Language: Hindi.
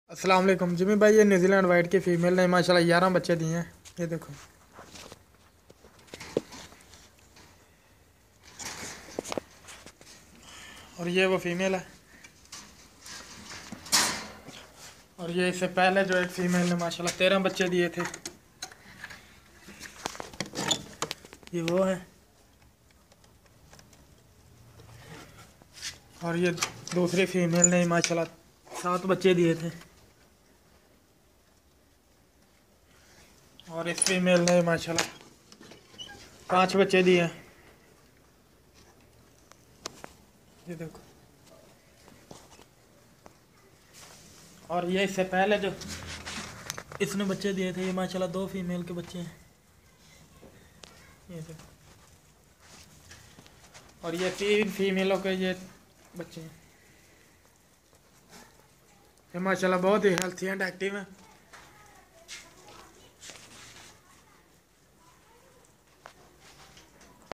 अस्सलाम वालेकुम जिमी भाई। ये न्यूजीलैंड वाइट की फ़ीमेल ने माशाल्लाह 11 बच्चे दिए हैं। ये देखो, और ये वो फीमेल है। और ये इससे पहले जो एक फ़ीमेल ने माशाल्लाह 13 बच्चे दिए थे, ये वो है। और ये दूसरी फ़ीमेल ने माशाल्लाह 7 बच्चे दिए थे। और इस फीमेल ने माशाल्लाह 5 बच्चे दिए हैं। ये देखो, और ये इससे पहले जो इसने बच्चे दिए थे, ये माशाल्लाह 2 फीमेल के बच्चे हैं। ये देखो, और ये 3 फीमेलों के ये बच्चे हैं। ये माशाल्लाह बहुत ही हेल्थी एंड एक्टिव हैं।